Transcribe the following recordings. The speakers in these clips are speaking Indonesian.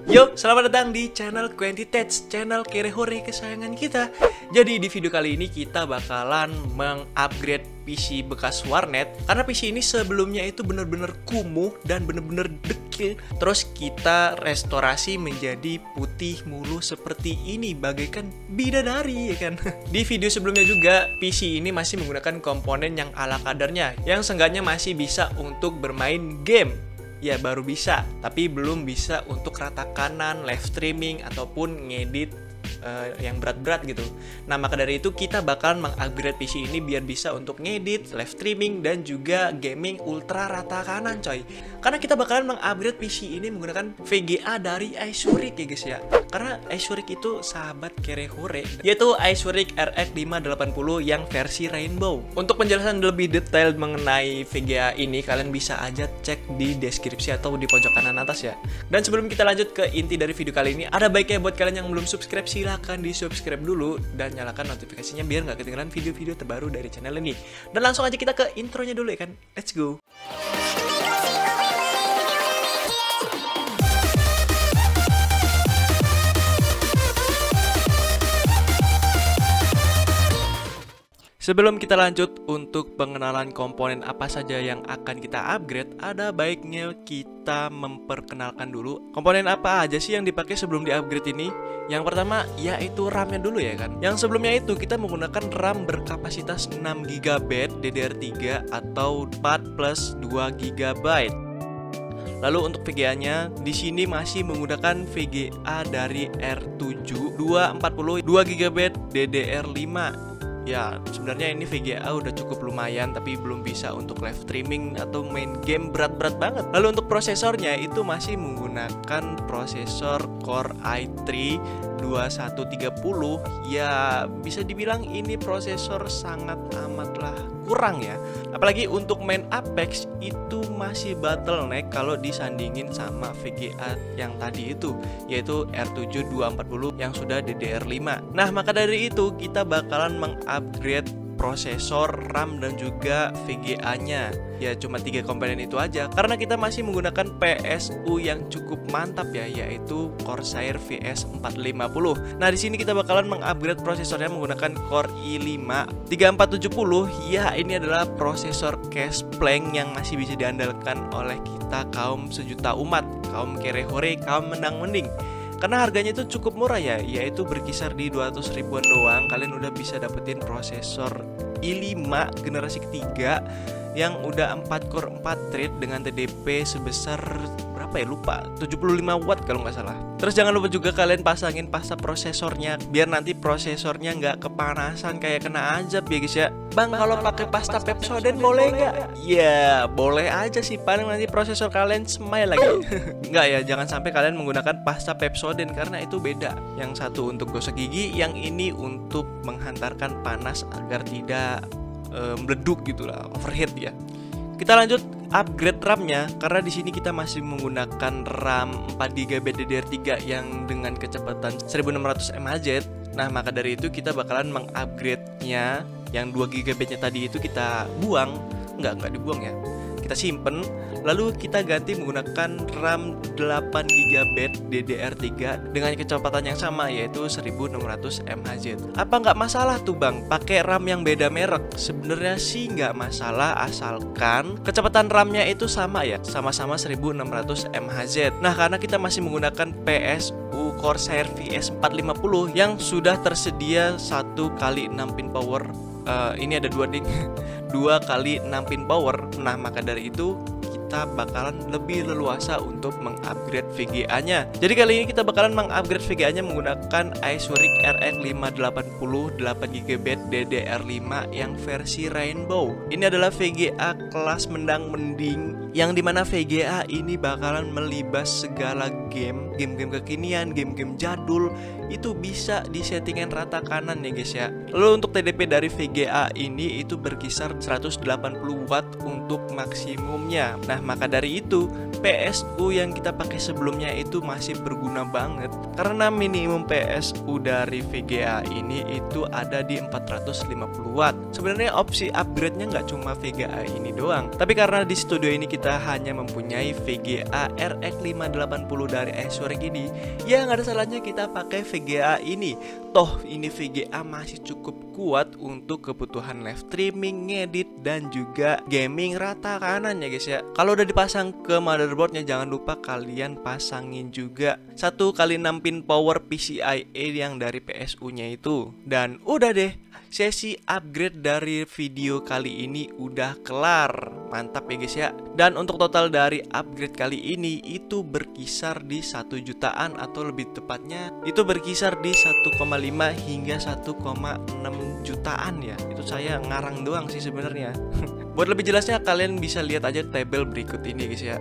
Yo, selamat datang di channel Quantitech, channel kere-hore kesayangan kita. Jadi di video kali ini kita bakalan mengupgrade PC bekas warnet. Karena PC ini sebelumnya itu bener-bener kumuh dan bener-bener dekil. Terus kita restorasi menjadi putih mulus seperti ini, bagaikan bidadari, ya kan? Di video sebelumnya juga, PC ini masih menggunakan komponen yang ala kadarnya, yang seenggaknya masih bisa untuk bermain game. Ya baru bisa, tapi belum bisa untuk rata kanan, live streaming, ataupun ngedit yang berat-berat gitu. Nah maka dari itu kita bakalan mengupgrade PC ini biar bisa untuk ngedit, live streaming, dan juga gaming ultra rata kanan coy. Karena kita bakalan mengupgrade PC ini menggunakan VGA dari Asusrik ya guys ya. Karena Asusrik itu sahabat kere-hore, yaitu Asusrik RX 580 yang versi Rainbow. Untuk penjelasan lebih detail mengenai VGA ini, kalian bisa aja cek di deskripsi atau di pojok kanan atas ya. Dan sebelum kita lanjut ke inti dari video kali ini, ada baiknya buat kalian yang belum subscribe, silahkan di subscribe dulu dan nyalakan notifikasinya biar nggak ketinggalan video-video terbaru dari channel ini. Dan langsung aja kita ke intronya dulu ya kan. Let's go. Sebelum kita lanjut untuk pengenalan komponen apa saja yang akan kita upgrade, ada baiknya kita memperkenalkan dulu komponen apa aja sih yang dipakai sebelum di-upgrade ini. Yang pertama yaitu RAM-nya dulu ya kan. Yang sebelumnya itu kita menggunakan RAM berkapasitas 6GB DDR3 atau 4 plus 2GB. Lalu untuk VGA-nya di sini masih menggunakan VGA dari R7 240 2GB DDR5. Ya, sebenarnya ini VGA udah cukup lumayan, tapi belum bisa untuk live streaming atau main game berat-berat banget. Lalu untuk prosesornya itu masih menggunakan prosesor Core i3 2130. Ya, bisa dibilang ini prosesor sangat amatlah kurang ya. Apalagi untuk main Apex itu masih bottleneck kalau disandingin sama VGA yang tadi itu, yaitu R7 240 yang sudah DDR5. Nah, maka dari itu kita bakalan mengupgrade prosesor, RAM, dan juga VGA-nya. Ya cuma 3 komponen itu aja, karena kita masih menggunakan PSU yang cukup mantap ya, yaitu Corsair VS 450. Nah di sini kita bakalan mengupgrade prosesornya menggunakan Core i5 3470. Ya ini adalah prosesor cache plank yang masih bisa diandalkan oleh kita kaum sejuta umat, kaum kere-hore, kaum menang-mending. Karena harganya itu cukup murah ya, yaitu berkisar di 200 ribuan doang. Kalian udah bisa dapetin prosesor i5 generasi ketiga yang udah 4 core 4 thread dengan TDP sebesar berapa ya, lupa, 75 watt kalau nggak salah. Terus jangan lupa juga kalian pasangin pasta prosesornya biar nanti prosesornya nggak kepanasan kayak kena azab ya guys ya. Bang, kalau pakai pasta Pepsodent boleh nggak? Ya boleh aja sih, paling nanti prosesor kalian semai lagi. Nggak ya, jangan sampai kalian menggunakan pasta Pepsodent karena itu beda. Yang satu untuk gosok gigi, yang ini untuk menghantarkan panas agar tidak meleduk gitulah, overheat ya. Kita lanjut upgrade RAM-nya, karena di sini kita masih menggunakan RAM 4GB DDR3 yang dengan kecepatan 1600 mHz. Nah, maka dari itu kita bakalan mengupgrade-nya, yang 2GB-nya tadi itu kita buang, enggak dibuang ya. Kita simpen, lalu kita ganti menggunakan RAM 8GB DDR3 dengan kecepatan yang sama, yaitu 1600 mHz. Apa nggak masalah tuh bang pakai RAM yang beda merek? Sebenarnya sih nggak masalah, asalkan kecepatan RAM-nya itu sama ya, sama-sama 1600 mHz. Nah karena kita masih menggunakan PSU Corsair VS 450 yang sudah tersedia 1 kali 6 pin power. Ini ada 2 ding 2 kali 6 pin power. Nah maka dari itu kita bakalan lebih leluasa untuk mengupgrade VGA-nya. Jadi kali ini kita bakalan mengupgrade VGA-nya menggunakan Asusrik RX 580 8GB DDR5 yang versi Rainbow. Ini adalah VGA kelas mendang-mending, yang dimana VGA ini bakalan melibas segala game kekinian, game jadul, itu bisa disettingan rata kanan ya guys ya. Lalu untuk TDP dari VGA ini itu berkisar 180 watt untuk maksimumnya. Nah maka dari itu PSU yang kita pakai sebelumnya itu masih berguna banget, karena minimum PSU dari VGA ini itu ada di 450 watt. Sebenarnya opsi upgrade-nya nggak cuma VGA ini doang, tapi karena di studio ini kita kita hanya mempunyai VGA RX 580 dari Acer ini, ya nggak ada salahnya kita pakai VGA ini. Toh ini VGA masih cukup kuat untuk kebutuhan live streaming, ngedit, dan juga gaming rata kanan ya guys ya. Kalau udah dipasang ke motherboardnya, jangan lupa kalian pasangin juga 1x6 pin power PCIe yang dari PSU nya itu. Dan udah deh, sesi upgrade dari video kali ini udah kelar. Mantap ya guys ya. Dan untuk total dari upgrade kali ini itu berkisar di 1 jutaan, atau lebih tepatnya itu berkisar di 1,5 hingga 1,6 jutaan ya. Itu saya ngarang doang sih sebenarnya. Buat lebih jelasnya kalian bisa lihat aja tabel berikut ini guys ya.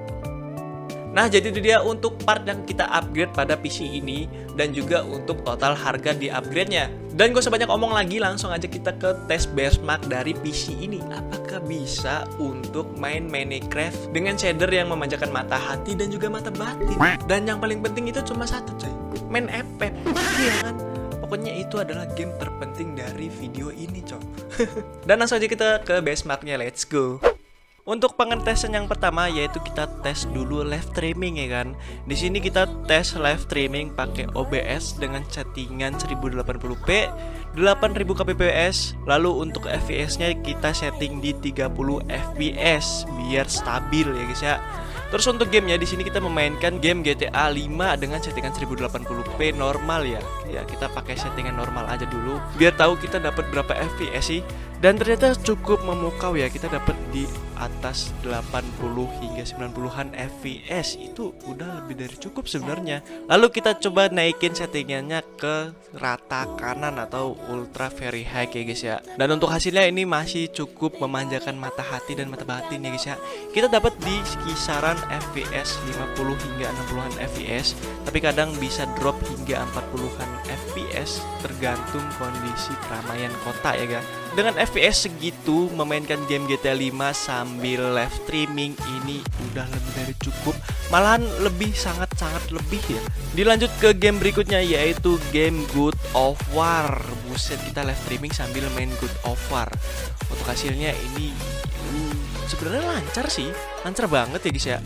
Nah, jadi itu dia untuk part yang kita upgrade pada PC ini, dan juga untuk total harga di upgrade-nya. Dan gak usah banyak omong lagi, langsung aja kita ke tes benchmark dari PC ini. Apakah bisa untuk main Minecraft dengan shader yang memanjakan mata hati dan juga mata batin? Dan yang paling penting itu cuma satu coy, main Apex. Iya kan? Pokoknya itu adalah game terpenting dari video ini coy. Dan langsung aja kita ke benchmarknya, let's go. Untuk pengetesan yang pertama yaitu kita tes dulu live streaming ya kan. Di sini kita tes live streaming pakai OBS dengan settingan 1080p, 8000 kbps. Lalu untuk FPS-nya kita setting di 30 fps biar stabil ya guys ya. Terus untuk gamenya di sini kita memainkan game GTA 5 dengan settingan 1080p normal ya. Ya kita pakai settingan normal aja dulu biar tahu kita dapat berapa FPS sih. Dan ternyata cukup memukau ya, kita dapat di atas 80 hingga 90-an fps. Itu udah lebih dari cukup sebenarnya. Lalu kita coba naikin settingannya ke rata kanan atau ultra very high ya guys ya. Dan untuk hasilnya ini masih cukup memanjakan mata hati dan mata batin ya guys ya. Kita dapat di kisaran fps 50 hingga 60-an fps, tapi kadang bisa drop hingga 40-an fps tergantung kondisi keramaian kota ya guys. Dengan FPS segitu memainkan game GTA 5 sambil live streaming ini udah lebih dari cukup, malahan lebih, sangat-sangat lebih ya. Dilanjut ke game berikutnya yaitu game God of War. Buset, kita live streaming sambil main God of War. Untuk hasilnya ini sebenarnya lancar sih, lancar banget ya guys ya.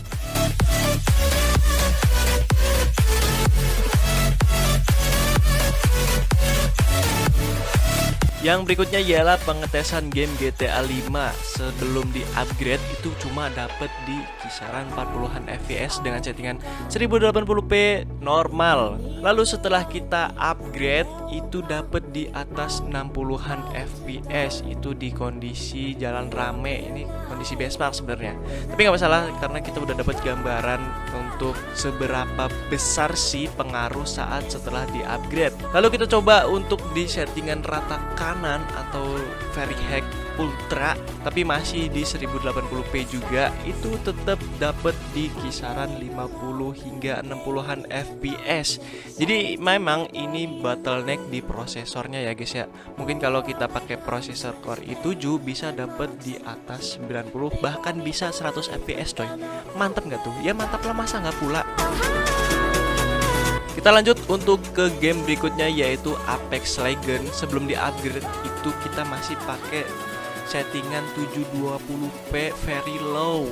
Yang berikutnya ialah pengetesan game GTA 5 sebelum di-upgrade itu cuma dapat di kisaran 40-an fps dengan settingan 1080p normal. Lalu setelah kita upgrade itu dapat di atas 60-an fps, itu di kondisi jalan rame. Ini kondisi benchmark sebenarnya. Tapi nggak masalah karena kita udah dapat gambaran untuk seberapa besar sih pengaruh saat setelah di-upgrade. Lalu kita coba untuk di settingan rata kanan atau very high ultra, tapi masih di 1080p juga, itu tetap dapat di kisaran 50 hingga 60-an fps. Jadi memang ini bottleneck di prosesornya ya guys ya. Mungkin kalau kita pakai prosesor Core i7 bisa dapat di atas 90 bahkan bisa 100 fps coy. Mantap nggak tuh? Ya mantap lah, masa nggak pula. Kita lanjut untuk ke game berikutnya yaitu Apex Legends. Sebelum di-upgrade itu kita masih pakai settingan 720p very low.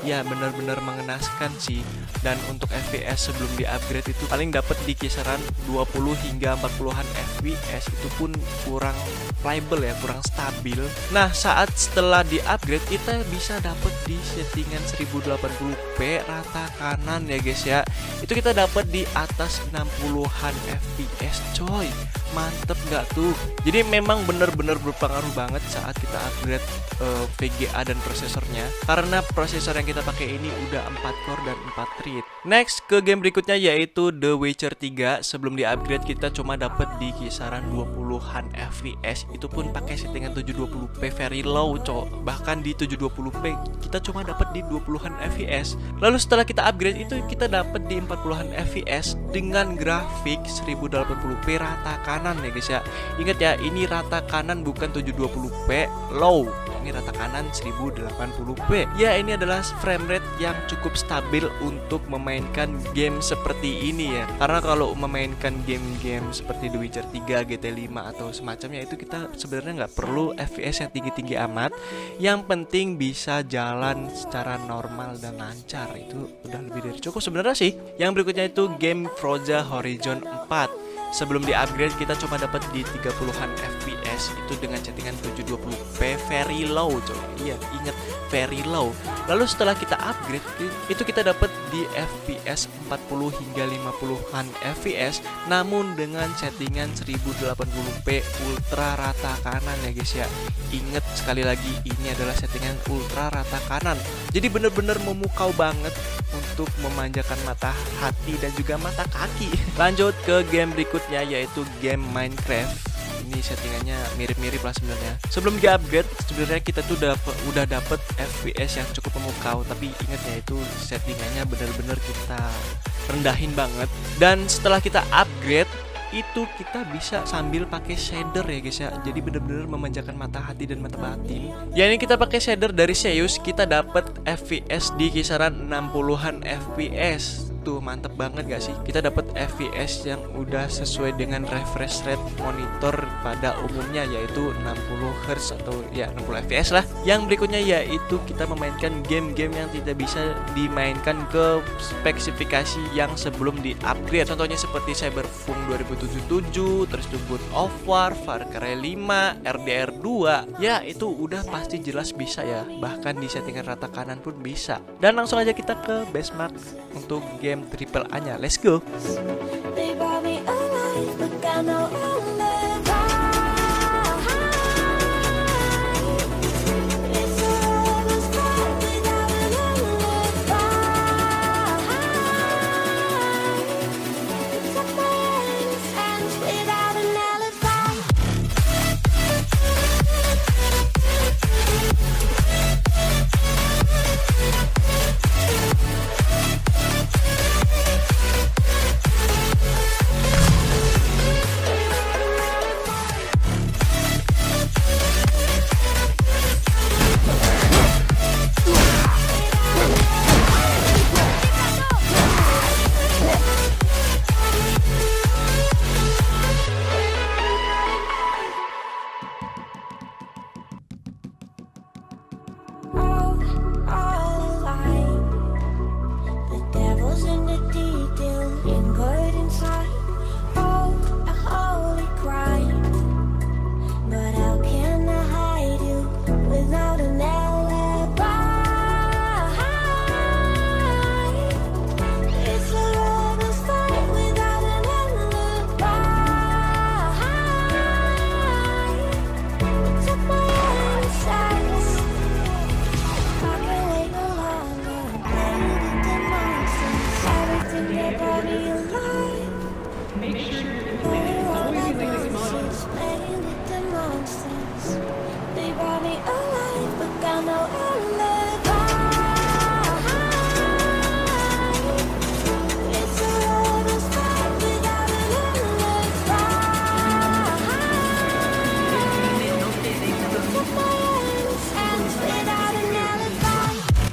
Ya benar-benar mengenaskan sih. Dan untuk FPS sebelum di-upgrade itu paling dapat di kisaran 20 hingga 40-an fps. Itu pun kurang playable ya, kurang stabil. Nah, saat setelah di-upgrade kita bisa dapat di settingan 1080p rata kanan ya guys ya. Itu kita dapat di atas 60-an fps coy. Mantep nggak tuh? Jadi memang benar-benar berpengaruh banget saat kita upgrade VGA dan prosesornya, karena prosesor yang kita pakai ini udah 4 core dan 4 thread. Next ke game berikutnya yaitu The Witcher 3. Sebelum di-upgrade kita cuma dapat di kisaran 20-an fps. Itu pun pakai settingan 720p very low bahkan di 720p kita cuma dapat di 20-an fps. Lalu setelah kita upgrade itu kita dapat di 40-an fps dengan grafik 1080p rata kanan ya guys ya. Ingat ya, ini rata kanan bukan 720p low. ini rata kanan 1080p. Ya, ini adalah frame rate yang cukup stabil untuk memainkan game seperti ini ya. Karena kalau memainkan game-game seperti The Witcher 3, GT5 atau semacamnya itu kita sebenarnya nggak perlu FPS yang tinggi-tinggi amat. Yang penting bisa jalan secara normal dan lancar, itu udah lebih dari cukup sebenarnya sih. Yang berikutnya itu game Forza Horizon 4. Sebelum di-upgrade kita cuma dapat di 30-an FPS itu dengan settingan 720p very low coy. Iya, ingat very low. Lalu setelah kita upgrade itu kita dapat di FPS 40 hingga 50-an FPS namun dengan settingan 1080p ultra rata kanan ya guys ya. Ingat sekali lagi ini adalah settingan ultra rata kanan. Jadi bener-bener memukau banget untuk memanjakan mata hati dan juga mata kaki. Lanjut ke game berikutnya yaitu game Minecraft. Ini settingannya mirip-mirip lah sebenarnya. Sebelum di-upgrade sebenarnya kita tuh udah dapet FPS yang cukup memukau, tapi ingat ya itu settingannya bener-bener kita rendahin banget. Dan setelah kita upgrade itu kita bisa sambil pakai shader ya guys ya. Jadi bener-bener memanjakan mata hati dan mata batin. Ya ini kita pakai shader dari Zeus, kita dapat FPS di kisaran 60-an FPS. Tuh mantep banget gak sih? Kita dapat FPS yang udah sesuai dengan refresh rate monitor pada umumnya yaitu 60 Hz atau ya 60 FPS lah. Yang berikutnya yaitu kita memainkan game-game yang tidak bisa dimainkan ke spesifikasi yang sebelum di-upgrade. Contohnya seperti Cyberpunk 2077, terus God of War, Far Cry 5, RDR 2. Ya itu udah pasti jelas bisa ya. Bahkan di settingan rata kanan pun bisa. Dan langsung aja kita ke benchmark untuk game triple A-nya. Let's go.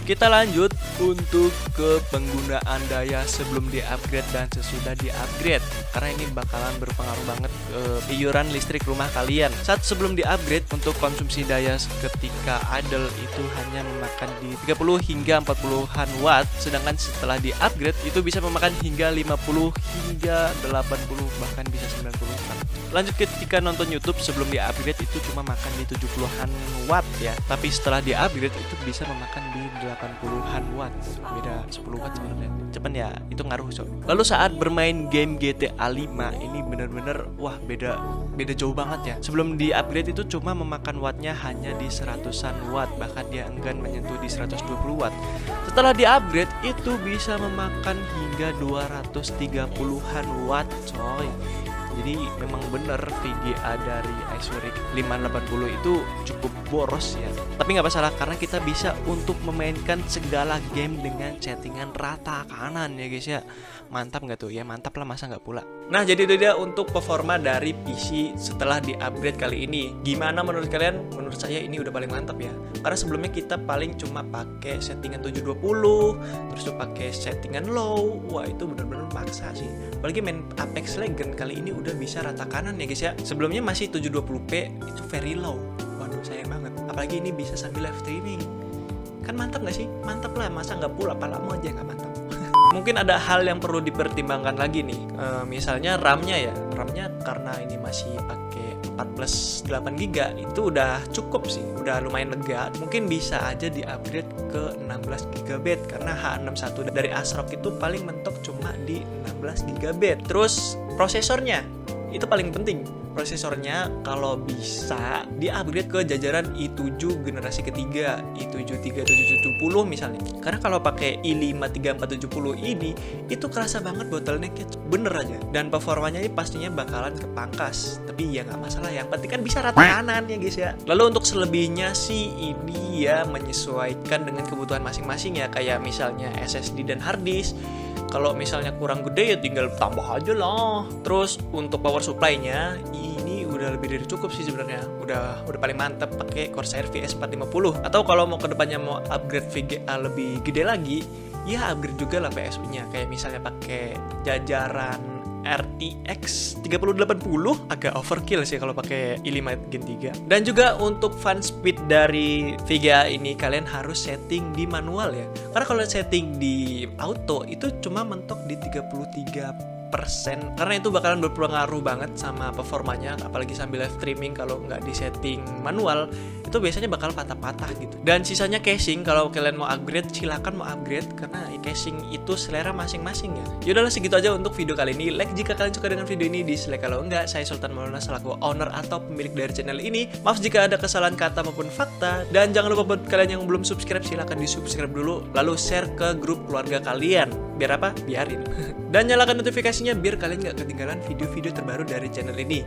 Kita lanjut untuk ke penggunaan daya sebelum di-upgrade dan sesudah di-upgrade, karena ini bakalan berpengaruh banget ke iuran listrik rumah kalian. Saat sebelum di-upgrade untuk konsumsi daya ketika idle itu hanya memakan di 30 hingga 40-an watt, sedangkan setelah di-upgrade itu bisa memakan hingga 50 hingga 80 bahkan bisa 90 watt. Lanjut ketika nonton YouTube sebelum di-upgrade itu cuma makan di 70-an watt ya, tapi setelah di-upgrade itu bisa memakan di 80-an watt. Beda 10 watt sebenarnya. Cuman ya itu ngaruh so. Lalu saat bermain game GTA 5 ini bener-bener wah beda jauh banget ya. Sebelum di-upgrade itu cuma memakan wattnya hanya di 100-an watt, bahkan dia enggan menyentuh di 120 watt. Setelah di-upgrade itu bisa memakan hingga 230-an watt coy. Jadi memang bener VGA dari Ice 580 itu cukup boros ya. Tapi nggak masalah karena kita bisa untuk memainkan segala game dengan settingan rata kanan ya guys ya. Mantap nggak tuh? Ya mantap lah, masa nggak pula. Nah jadi itu dia untuk performa dari PC setelah di-upgrade kali ini. Gimana menurut kalian? Menurut saya ini udah paling mantap ya. Karena sebelumnya kita paling cuma pakai settingan 720, terus tuh pakai settingan low. Wah itu bener-bener maksa sih. Apalagi main Apex Legends kali ini udah bisa rata kanan ya guys ya. Sebelumnya masih 720p itu very low. Waduh sayang banget. Apalagi ini bisa sambil live streaming. Kan mantap nggak sih? Mantap lah, masa nggak pula palamu aja nggak mantap. Mungkin ada hal yang perlu dipertimbangkan lagi nih, misalnya RAM-nya ya. RAM-nya karena ini masih pakai 4 plus 8 GB itu udah cukup sih, udah lumayan lega. Mungkin bisa aja di-upgrade ke 16 GB karena H61 dari ASRock itu paling mentok cuma di 16 GB. Terus prosesornya itu paling penting. Prosesornya kalau bisa di-upgrade ke jajaran i7 generasi ketiga, i7 3770 misalnya. Karena kalau pakai i5 3470 ini itu kerasa banget bottlenecknya, bener aja. Dan performanya ini pastinya bakalan kepangkas. Tapi ya nggak masalah, yang penting kan bisa rata kanan ya guys ya. Lalu untuk selebihnya sih ini ya menyesuaikan dengan kebutuhan masing-masing ya. Kayak misalnya SSD dan hard disk. Kalau misalnya kurang gede ya tinggal tambah aja lah. Terus untuk power supply-nya ini udah lebih dari cukup sih sebenarnya. Udah paling mantep pakai Corsair VS 450. Atau kalau mau kedepannya mau upgrade VGA lebih gede lagi, ya upgrade juga lah PSU-nya. Kayak misalnya pakai jajaran RTX 3080 agak overkill sih kalau pakai i5 Gen 3. Dan juga untuk fan speed dari VGA ini kalian harus setting di manual ya. Karena kalau setting di auto itu cuma mentok di 33%. Karena itu bakalan berpengaruh banget sama performanya, apalagi sambil live streaming. Kalau nggak di setting manual itu biasanya bakal patah-patah gitu. Dan sisanya casing, kalau kalian mau upgrade silakan mau upgrade karena casing itu selera masing-masing ya. Yaudahlah segitu aja untuk video kali ini. Like jika kalian suka dengan video ini, dislike kalau enggak. Saya Sultan Maulana selaku owner atau pemilik dari channel ini. Maaf jika ada kesalahan kata maupun fakta. Dan jangan lupa buat kalian yang belum subscribe silahkan di subscribe dulu, lalu share ke grup keluarga kalian. Biar apa? Biarin. Dan nyalakan notifikasinya biar kalian nggak ketinggalan video-video terbaru dari channel ini.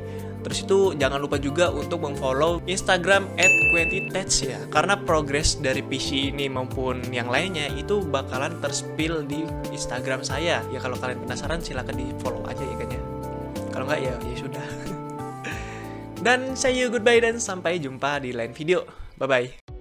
Terus itu jangan lupa juga untuk memfollow Instagram @quentytech ya. Karena progres dari PC ini maupun yang lainnya itu bakalan terspill di Instagram saya. Ya kalau kalian penasaran silahkan di follow aja ya kan ya. Kalau nggak ya sudah. Dan say you goodbye dan sampai jumpa di lain video. Bye bye.